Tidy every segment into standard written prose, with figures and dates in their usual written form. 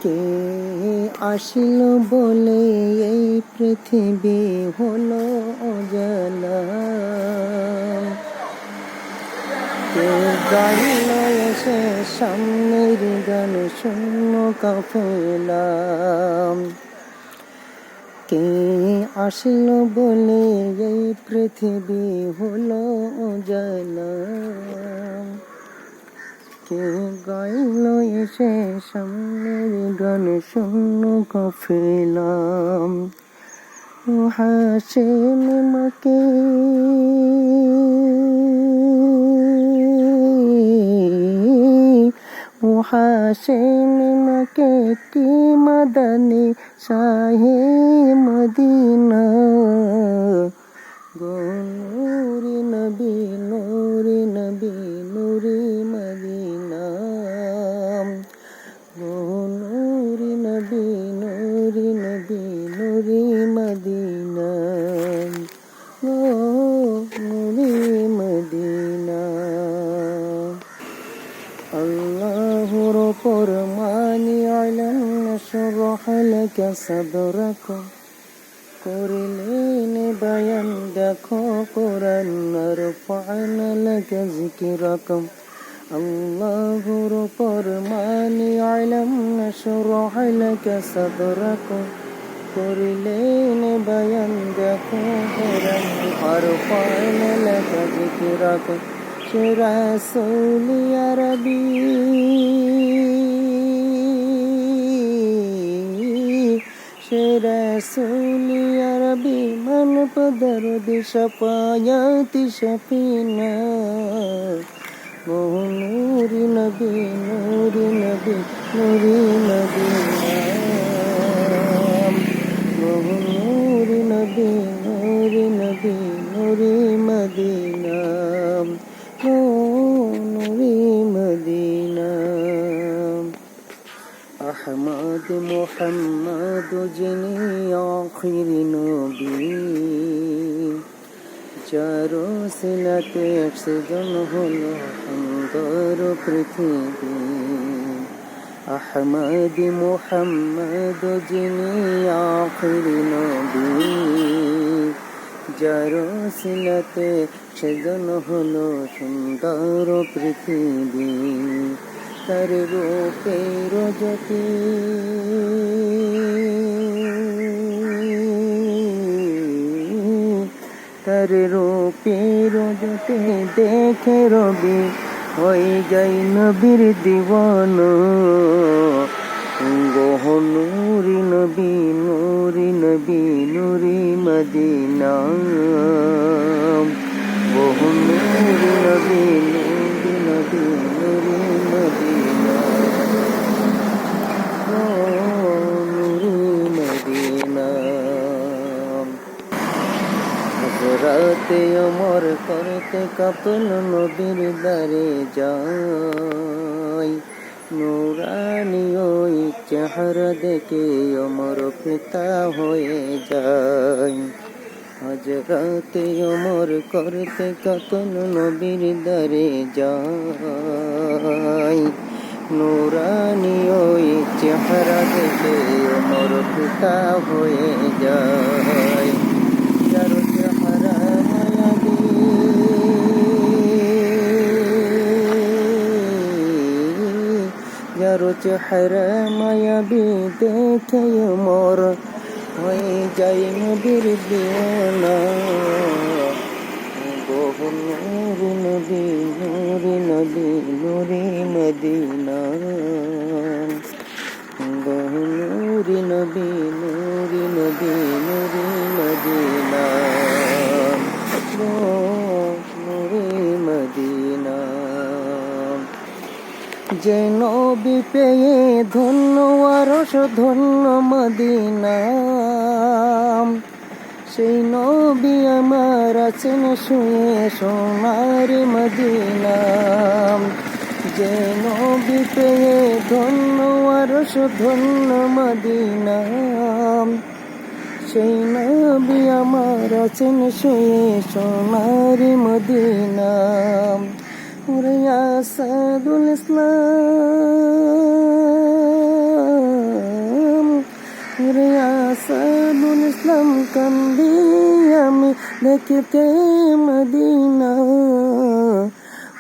কে আসিল বলে এই পৃথিবী হলো অজানা, কে গাইল এসে সামনের গান শূন্য কাফেলা, কে আসিল বলে এই পৃথিবী হলো অজানা, কে গাইল এসে সামনের গান শূন্য কাফেলা। ও হাসেম মাকে ও হাসেম মাকে কি মাদানি শাহে মদিনা, গো নূরি নবী নূরি নবী নূরি মদিনা, গো নূরি নবী নূরি নবী নূরি মদিনা, গো নূরি মদিনা। আল্লাহর ফরমানি আলাম নাশরাহ লাকা সাদরাকা, করিলেন বায়ান দেখো কোরআন রফা'না লাকা যিকরাকা। আল্লাহর ফরমানি আলাম নাশরাহ লাকা সাদরাকা, করিলেন বায়ান দেখো কোরআন রফা'না লাকা যিকরাকা। সে রাসূল আরবী সে রাসূল আরবী মানব দরদ শাফায়াতি শাফিনা, গো নূরি নবী নূরি নবী নূরি মদিনা, গো নূরি নবী নূরি নবী নূরি মদিনা, গো নূরি মদিনা। আহমদ মুহাম্মদ যিনি আখিরি নবী, যার সিলাতে সৃজন হলো সুন্দর পৃথিবী। আহমদ মুহাম্মদ যিনি আখিরি নবী, যার সিলাতে সৃজন হলো সুন্দর পৃথিবী। তার রূপের জ্যোতি তার রূপের জ্যোতি দেখে রবি হয়ে যায় নবীর দিওয়ানা, গো নূরি নবী নূরি নবী নূরি মদিনা, গো নূরি নবী নূরি নবী নূরি মদিনা, গো নূরি মদিনা। হযরতে ওমর করতে কাপল নবীর দ্বারে যায়, নূরানি ওই চেহারা দেখে ওমর ফিদা হয়ে যায়। হযরতে ওমর করতে কাপল নবীর দ্বারে যায়, নূরানি ওই চেহারা দেখে ওমর ফিদা হয়ে যায়। যার চেহারা মায়াবী, যার চেহারা মায়াবী দেখে ওমর হয়ে যায় নবীর দিওয়ানা, গো নূরি নবী নূরি নবী নূরি মদিনা, গো নূরি নবী নূরি নবী নূরি মদিনা, গো নূরি মদিনা। যে নবী পেয়ে ধন্য আরশ ধন্য মদিনা, সেই নবী আমার আছেন শুয়ে সোনার মদিনা। যে নবী পেয়ে ধন্য আরশ ধন্য মদিনা, সেই নবী আমার আছেন শুয়ে সোনার মদিনা। ওরে আসাদুল ইসলাম কান্দি আমি দেখতে মদিনা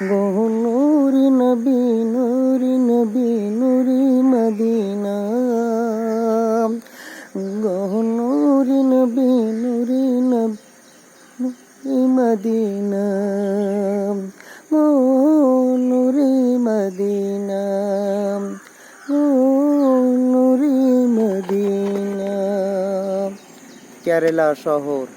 গো নূরি নবী নূরি নবী নূরি মদিনা গো নূরি নবী নূরি নবী মদিনা গো নূরি মদিনা গো নূরি মদিনা। কেরালা শহর।